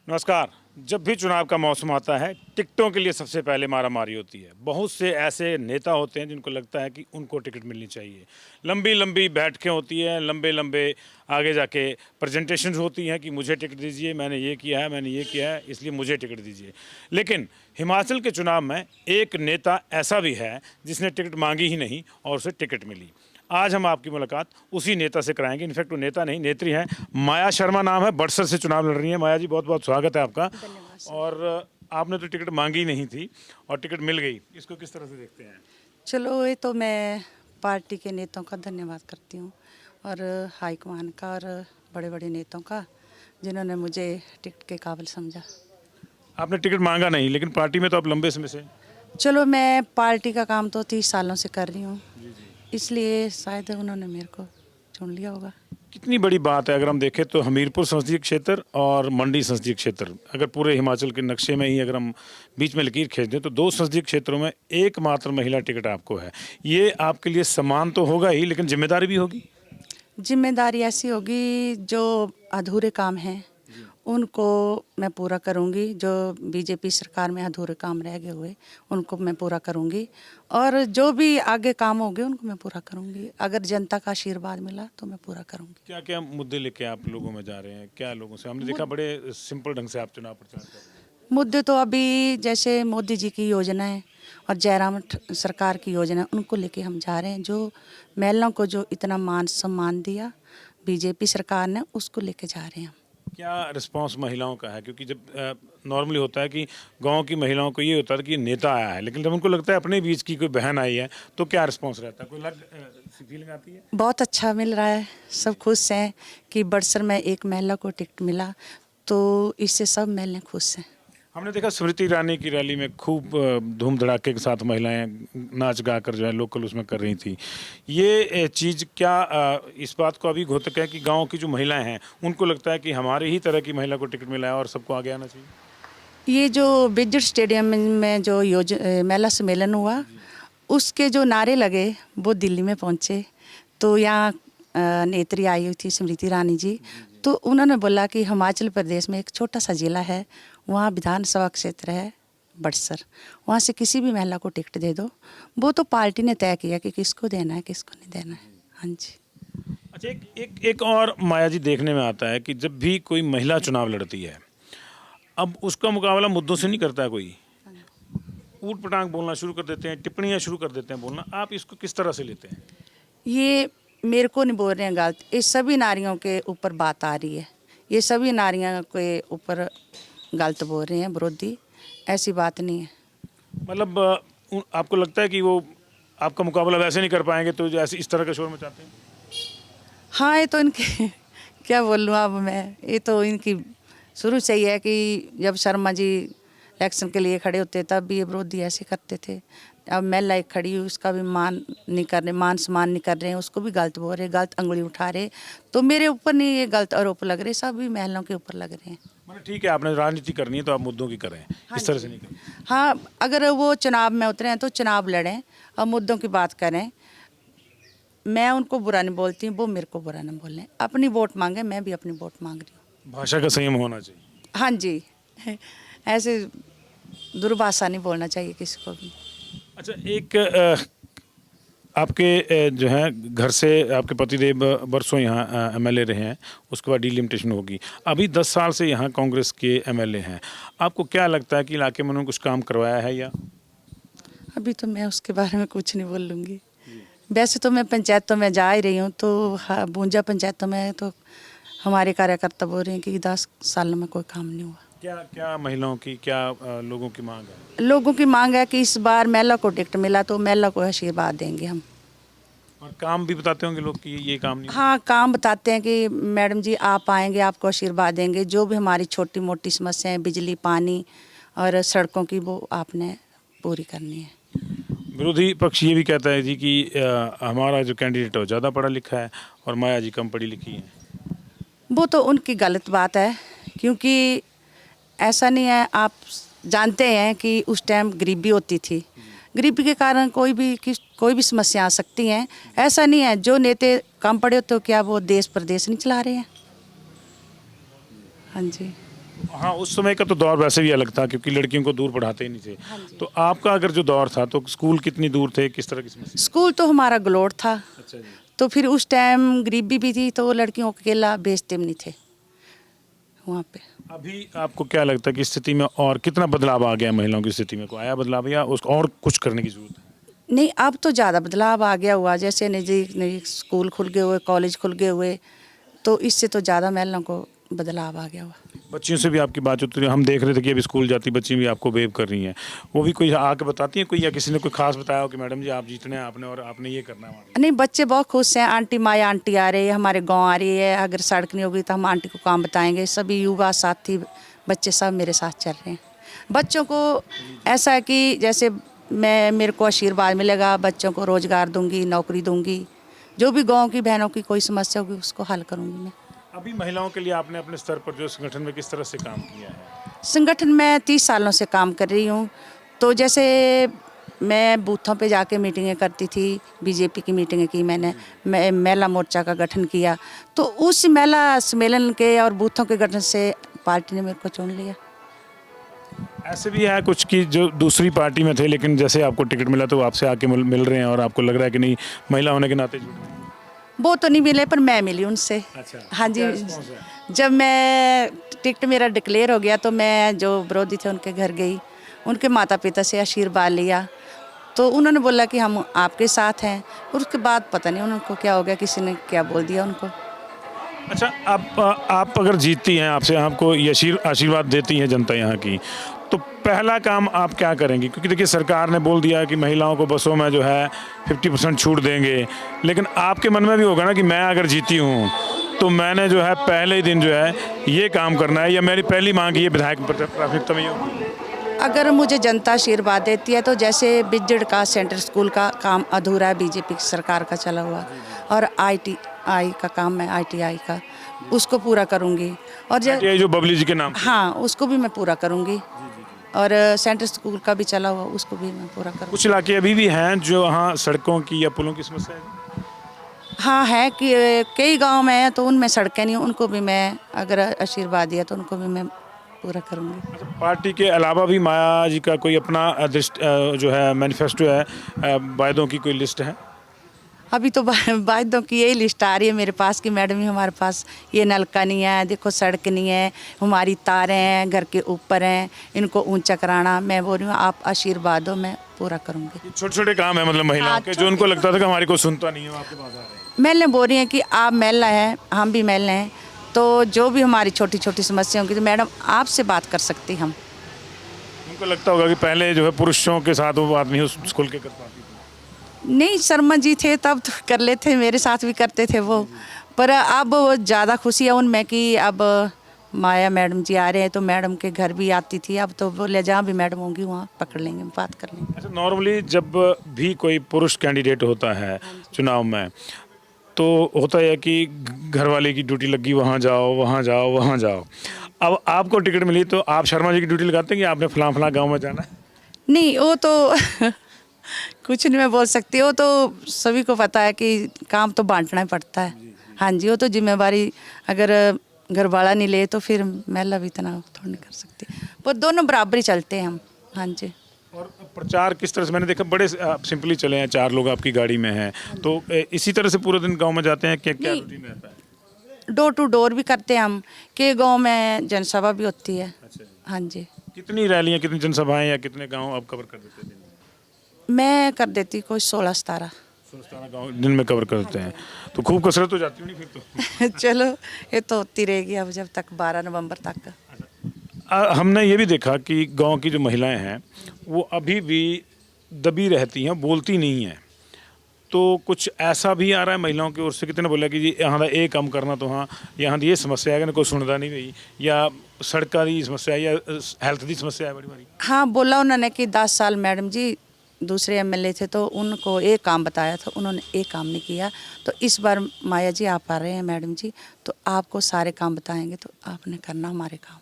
नमस्कार। जब भी चुनाव का मौसम आता है, टिकटों के लिए सबसे पहले मारामारी होती है। बहुत से ऐसे नेता होते हैं जिनको लगता है कि उनको टिकट मिलनी चाहिए। लंबी लंबी बैठकें होती हैं, लंबे लंबे आगे जाके प्रेजेंटेशंस होती हैं कि मुझे टिकट दीजिए, मैंने ये किया है, मैंने ये किया है, इसलिए मुझे टिकट दीजिए। लेकिन हिमाचल के चुनाव में एक नेता ऐसा भी है जिसने टिकट मांगी ही नहीं और उसे टिकट मिली। आज हम आपकी मुलाकात उसी नेता से कराएंगे। इनफैक्ट वो नेता नहीं, नेत्री हैं। माया शर्मा नाम है, बड़सर से चुनाव लड़ रही हैं। माया जी, बहुत बहुत स्वागत है आपका। और आपने तो टिकट मांगी नहीं थी और टिकट मिल गई, इसको किस तरह से देखते हैं? चलो, ये तो मैं पार्टी के नेताओं का धन्यवाद करती हूँ और हाईकमान का और बड़े बड़े नेताओं का जिन्होंने मुझे टिकट के काबिल समझा। आपने टिकट मांगा नहीं, लेकिन पार्टी में तो आप लंबे समय से। चलो, मैं पार्टी का काम तो 30 सालों से कर रही हूँ, इसलिए शायद उन्होंने मेरे को चुन लिया होगा। कितनी बड़ी बात है अगर हम देखें तो हमीरपुर संसदीय क्षेत्र और मंडी संसदीय क्षेत्र, अगर पूरे हिमाचल के नक्शे में ही अगर हम बीच में लकीर खींच दें तो दो संसदीय क्षेत्रों में एकमात्र महिला टिकट आपको है। ये आपके लिए सम्मान तो होगा ही, लेकिन जिम्मेदारी भी होगी। जिम्मेदारी ऐसी होगी, जो अधूरे काम हैं उनको मैं पूरा करूंगी। जो बीजेपी सरकार में अधूरे काम रह गए हुए उनको मैं पूरा करूंगी और जो भी आगे काम होंगे उनको मैं पूरा करूंगी। अगर जनता का आशीर्वाद मिला तो मैं पूरा करूंगी। क्या क्या मुद्दे लेके आप लोगों में जा रहे हैं? क्या लोगों से हमने देखा बड़े सिंपल ढंग से आप चुनाव प्रचार कर रहे हैं। मुद्दे तो अभी जैसे मोदी जी की योजना है और जयराम सरकार की योजना है, उनको लेके हम जा रहे हैं। जो महिलाओं को जो इतना मान सम्मान दिया बीजेपी सरकार ने, उसको लेके जा रहे हैं हम। क्या रिस्पांस महिलाओं का है? क्योंकि जब नॉर्मली होता है कि गांव की महिलाओं को ये होता है कि नेता आया है, लेकिन जब उनको लगता है अपने बीच की कोई बहन आई है तो क्या रिस्पांस रहता है? कोई अलग फीलिंग आती है? बहुत अच्छा मिल रहा है, सब खुश हैं कि बड़सर में एक महिला को टिकट मिला, तो इससे सब महिलाएं खुश हैं। हमने देखा स्मृति ईरानी की रैली में खूब धूम धड़ाके के साथ महिलाएं नाच गा कर जो है लोकल उसमें कर रही थी। ये चीज़ क्या इस बात को अभी घोतक है कि गांव की जो महिलाएं हैं उनको लगता है कि हमारे ही तरह की महिला को टिकट मिला है और सबको आगे आना चाहिए? ये जो बिजट स्टेडियम में जो महिला सम्मेलन हुआ, उसके जो नारे लगे वो दिल्ली में पहुंचे। तो यहाँ नेत्री आई हुई थी स्मृति ईरानी जी, तो उन्होंने बोला कि हिमाचल प्रदेश में एक छोटा सा जिला है, वहाँ विधानसभा क्षेत्र है बड़सर, वहाँ से किसी भी महिला को टिकट दे दो। वो तो पार्टी ने तय किया कि किसको देना है किसको नहीं देना है। हाँ जी। अच्छा, एक और माया जी देखने में आता है कि जब भी कोई महिला चुनाव लड़ती है, अब उसका मुकाबला मुद्दों से नहीं करता है कोई। ऊट पटांग बोलना शुरू कर देते हैं, टिप्पणियां शुरू कर देते हैं बोलना। आप इसको किस तरह से लेते हैं? ये मेरे को नहीं बोल रहे हैं गलत, ये सभी नारियों के ऊपर बात आ रही है। ये सभी नारियों के ऊपर गलत बोल रहे हैं, विरोधी। ऐसी बात नहीं है। मतलब आपको लगता है कि वो आपका मुकाबला वैसे नहीं कर पाएंगे तो जैसे इस तरह का शोर मचाते हैं? हाँ, ये तो इनके क्या बोलूँ अब मैं, ये तो इनकी शुरू से ही है कि जब शर्मा जी इलेक्शन के लिए खड़े होते तब भी ये विरोधी ऐसे करते थे। अब महिला एक खड़ी हुई, उसका भी मान नहीं कर रहे, मान सम्मान नहीं कर रहे हैं, उसको भी गलत बोल रहे, गलत अंगुली उठा रहे। तो मेरे ऊपर नहीं ये गलत आरोप लग रहे, सब भी महिलाओं के ऊपर लग रहे हैं। मतलब ठीक है, आपने राजनीति करनी है तो आप मुद्दों की करें, इस तरह से नहीं करें। हाँ, अगर वो चुनाव में उतरे हैं तो चुनाव लड़ें और मुद्दों की बात करें। मैं उनको बुरा नहीं बोलती हूँ, वो मेरे को बुरा नहीं बोलें। अपनी वोट मांगे, मैं भी अपनी वोट मांग रही हूँ। भाषा का संयम होना चाहिए। हाँ जी, ऐसे दुर्भाषा नहीं बोलना चाहिए किसी को भी। अच्छा, एक आपके जो है घर से आपके पतिदेव बरसों यहाँ एमएलए रहे हैं, उसके बाद डिलिमिटेशन होगी। अभी 10 साल से यहाँ कांग्रेस के एमएलए हैं। आपको क्या लगता है कि इलाके में उन्होंने कुछ काम करवाया है या? अभी तो मैं उसके बारे में कुछ नहीं बोलूँगी। वैसे तो मैं पंचायतों में जा ही रही हूँ, तो हाँ, बूंजा पंचायतों में तो हमारे कार्यकर्ता बोल रहे हैं कि 10 साल में कोई काम नहीं हुआ। क्या क्या महिलाओं की, क्या लोगों की मांग है? लोगों की मांग है कि इस बार महिला को टिकट मिला तो महिला को आशीर्वाद देंगे हम। और काम भी बताते होंगे लोग कि ये काम नहीं। हाँ, काम बताते हैं कि मैडम जी आप आएंगे, आपको आशीर्वाद देंगे। जो भी हमारी छोटी मोटी समस्याएं, बिजली, पानी और सड़कों की, वो आपने पूरी करनी है। विरोधी पक्ष ये भी कहता है जी कि हमारा जो कैंडिडेट है वो ज़्यादा पढ़ा लिखा है और माया जी कम पढ़ी लिखी है। वो तो उनकी गलत बात है, क्योंकि ऐसा नहीं है। आप जानते हैं कि उस टाइम गरीबी होती थी, गरीबी के कारण कोई भी समस्या आ सकती हैं। ऐसा नहीं है जो नेता कम पढ़े तो क्या वो देश प्रदेश नहीं चला रहे हैं। हाँ जी। हाँ, उस समय का तो दौर वैसे भी अलग था क्योंकि लड़कियों को दूर पढ़ाते ही नहीं थे। तो आपका अगर जो दौर था तो स्कूल कितनी दूर थे, किस तरह की समस्या? स्कूल तो हमारा गलोड़ था, अच्छा जी। तो फिर उस टाइम गरीबी भी थी, तो लड़कियों को अकेला भेजते भी नहीं थे वहाँ पे। अभी आपको क्या लगता है कि स्थिति में और कितना बदलाव आ गया महिलाओं की स्थिति में? को आया बदलाव या उसको और कुछ करने की ज़रूरत है? नहीं, अब तो ज़्यादा बदलाव आ गया हुआ, जैसे नज़दीक नज़दीक स्कूल खुल गए हुए, कॉलेज खुल गए हुए, तो इससे तो ज़्यादा महिलाओं को बदलाव आ गया हुआ। बच्चियों से भी आपकी बात होती है, हम देख रहे थे कि अभी स्कूल जाती बच्ची भी आपको वेव कर रही हैं, वो भी कोई आके बताती हैं कोई, या किसी ने कोई खास बताया हो कि मैडम जी आप जीतने हैं आपने और आपने ये करना है हमारे? नहीं, बच्चे बहुत खुश हैं, आंटी माया आंटी आ रही है, हमारे गांव आ रही है, अगर सड़क नहीं होगी तो हम आंटी को काम बताएंगे। सभी युवा साथी बच्चे सब मेरे साथ चल रहे हैं। बच्चों को ऐसा है कि जैसे मेरे को आशीर्वाद मिलेगा, बच्चों को रोजगार दूंगी, नौकरी दूंगी, जो भी गाँव की बहनों की कोई समस्या होगी उसको हल करूंगी मैं। अभी महिलाओं के लिए आपने अपने स्तर पर जो संगठन में किस तरह से काम किया है? संगठन में 30 सालों से काम कर रही हूँ। तो जैसे मैं बूथों पे जाके मीटिंगें करती थी, बीजेपी की मीटिंगें की मैंने, मैं महिला मोर्चा का गठन किया, तो उस महिला सम्मेलन के और बूथों के गठन से पार्टी ने मेरे को चुन लिया। ऐसे भी है कुछ कि जो दूसरी पार्टी में थे लेकिन जैसे आपको टिकट मिला तो आपसे आके मिल रहे हैं और आपको लग रहा है कि नहीं महिला होने के नाते जुड़ रहे हैं? वो तो नहीं मिले पर मैं मिली उनसे। अच्छा, हाँ जी, क्या response है? जब मैं टिकट मेरा डिक्लेयर हो गया तो मैं जो विरोधी थे उनके घर गई, उनके माता पिता से आशीर्वाद लिया, तो उन्होंने बोला कि हम आपके साथ हैं। और उसके बाद पता नहीं उनको क्या हो गया, किसी ने क्या बोल दिया उनको। अच्छा, आप अगर जीतती हैं, आपसे आपको ये आशीर्वाद देती है जनता यहाँ की, तो पहला काम आप क्या करेंगी? क्योंकि देखिए सरकार ने बोल दिया कि महिलाओं को बसों में जो है 50% छूट देंगे, लेकिन आपके मन में भी होगा ना कि मैं अगर जीती हूँ तो मैंने जो है पहले ही दिन जो है ये काम करना है, या मेरी पहली मांग ये विधायक प्राथमिकता में ये होगी? अगर मुझे जनता आशीर्वाद देती है तो जैसे बिज्जड़ का सेंट्रल स्कूल का काम अधूरा है, बीजेपी की सरकार का चला हुआ, और ITI का काम है, ITI का, उसको पूरा करूँगी। और ये जो बबली जी के नाम पे। हाँ, उसको भी मैं पूरा करूँगी। और सेंट्रल स्कूल का भी चला हुआ, उसको भी मैं पूरा करूँगी। कुछ इलाके अभी भी हैं जो यहाँ सड़कों की या पुलों की समस्या है? हाँ है कि कई गांव में है तो उनमें सड़कें नहीं, उनको भी मैं अगर आशीर्वाद दिया तो उनको भी मैं पूरा करूँगी। अच्छा, पार्टी के अलावा भी माया जी का कोई अपना जो है मैनिफेस्टो है, वायदों की कोई लिस्ट है? अभी तो वायदों की यही लिस्ट आ रही है मेरे पास कि मैडम ही हमारे पास ये नलका नहीं है, देखो सड़क नहीं है, हमारी तारें हैं घर के ऊपर हैं, इनको ऊंचा कराना। मैं बोल रही हूँ आप आशीर्वाद दो, मैं पूरा करूँगी। छोटे छोटे काम है मतलब महिलाओं हाँ, के, जो उनको लगता था कि हमारी कोई सुनता नहीं है, वो आपके पास आ रहे हैं। महिला बोल रही हैं कि आप महिला हैं, हम भी महिला हैं, तो जो भी हमारी छोटी छोटी समस्या होंगी तो मैडम आपसे बात कर सकती हम। उनको लगता होगा कि पहले जो है पुरुषों के साथ वो बात नहीं खुल के कर पाती थी। नहीं, शर्मा जी थे तब तो कर लेते, मेरे साथ भी करते थे वो, पर अब ज़्यादा खुशी है उनमें कि अब माया मैडम जी आ रहे हैं तो मैडम के घर भी आती थी, अब तो बोले जहाँ भी मैडम होंगी वहाँ पकड़ लेंगे, बात कर लेंगे। अच्छा, नॉर्मली जब भी कोई पुरुष कैंडिडेट होता है चुनाव में तो होता है कि घर वाले की ड्यूटी लगी, वहाँ जाओ वहाँ जाओ वहाँ जाओ। अब आपको टिकट मिली तो आप शर्मा जी की ड्यूटी लगाते हैं कि आपने फलां फलां गाँव में जाना है? नहीं, वो तो कुछ नहीं मैं बोल सकती, वो तो सभी को पता है कि काम तो बांटना ही पड़ता है। हाँ जी, वो तो जिम्मेवारी अगर घर वाला नहीं ले तो फिर महिला भी इतना थोड़ा नहीं कर सकती, पर दोनों बराबरी चलते हैं हम। हाँ जी। और प्रचार किस तरह से? मैंने देखा बड़े सिंपली चले हैं, 4 लोग आपकी गाड़ी में हैं, तो इसी तरह से पूरे दिन गांव में जाते हैं? क्या क्या नहीं। रूटीन रहता है? डोर टू डोर भी करते हैं हम, के गांव में जनसभा भी होती है। अच्छा जी। हाँ जी, कितनी रैलियां, कितनी जनसभाएं या कितने गांव आप कवर कर देते हैं दिन में? मैं कर देती कोई 16-17। 17 गांव दिन में कवर करते हैं, तो खूब कसरत हो जाती होगी फिर तो। चलो, ये तो होती रहेगी अब जब तक 12 नवंबर तक। हमने ये भी देखा कि गांव की जो महिलाएं हैं वो अभी भी दबी रहती हैं, बोलती नहीं हैं, तो कुछ ऐसा भी आ रहा है महिलाओं की ओर से? कितने बोला कि जी यहाँ ये काम करना, तो हाँ यहाँ ये समस्या है कि कोई सुनता नहीं भाई, या सड़क की समस्या है या हेल्थ की समस्या है बड़ी बड़ी? हाँ, बोला उन्होंने कि 10 साल मैडम जी दूसरे MLA थे तो उनको एक काम बताया था, उन्होंने एक काम नहीं किया, तो इस बार माया जी आप आ रहे हैं मैडम जी, तो आपको सारे काम बताएंगे तो आपने करना हमारे काम।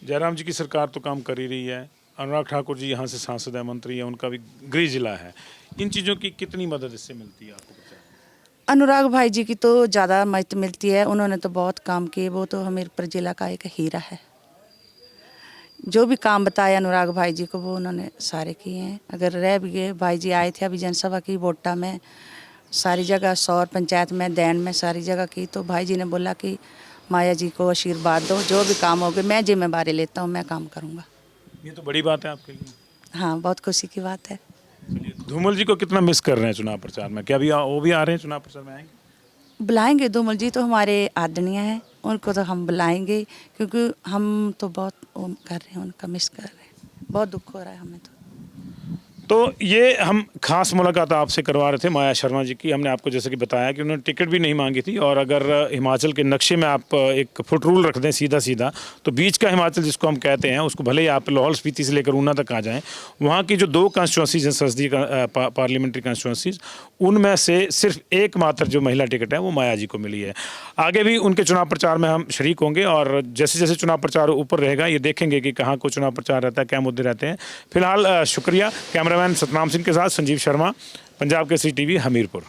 जयराम जी की सरकार तो काम कर ही रही है, अनुराग ठाकुर जी यहाँ से सांसद है, मंत्री है, उनका भी गृह जिला है, इन चीज़ों की कितनी मदद इससे मिलती है आपको पता है? अनुराग भाई जी की तो ज़्यादा मदद मिलती है, उन्होंने तो बहुत काम किए, वो तो हमीरपुर जिला का एक हीरा है। जो भी काम बताया अनुराग भाई जी को वो उन्होंने सारे किए हैं। अगर रह भी गए, भाई जी आए थे अभी जनसभा की वोटा में, सारी जगह सौर पंचायत में, दैन में, सारी जगह की। तो भाई जी ने बोला कि माया जी को आशीर्वाद दो, जो भी काम होगे मैं जिम्मेवारी लेता हूँ, मैं काम करूँगा। ये तो बड़ी बात है आपके लिए। हाँ, बहुत खुशी की बात है। चलिए, धूमल जी को कितना मिस कर रहे हैं चुनाव प्रचार में? क्या अभी वो भी आ रहे हैं चुनाव प्रचार में, आएंगे? बुलाएंगे, धूमल जी तो हमारे आदरणीय हैं, उनको तो हम बुलाएंगे, क्योंकि हम तो बहुत वो कर रहे हैं, उनका मिस कर रहे हैं। बहुत दुख हो रहा है हमें तो ये हम खास मुलाकात आपसे करवा रहे थे माया शर्मा जी की। हमने आपको जैसे कि बताया कि उन्होंने टिकट भी नहीं मांगी थी, और अगर हिमाचल के नक्शे में आप एक फुट रूल रख दें सीधा सीधा, तो बीच का हिमाचल जिसको हम कहते हैं, उसको भले ही आप लाहौल स्पीति से लेकर ऊना तक आ जाएं, वहाँ की जो 2 कॉन्स्टिट्यूंसीज हैं, संसदीय पार्लियामेंट्री कॉन्स्टिट्यूंसीज, उनमें से सिर्फ एकमात्र जो महिला टिकट है वो माया जी को मिली है। आगे भी उनके चुनाव प्रचार में हम शरीक होंगे, और जैसे जैसे चुनाव प्रचार ऊपर रहेगा ये देखेंगे कि कहाँ को चुनाव प्रचार रहता है, क्या मुद्दे रहते हैं। फिलहाल शुक्रिया। कैमरामैन सतनाम सिंह के साथ संजीव शर्मा, पंजाब केसरी टीवी, हमीरपुर।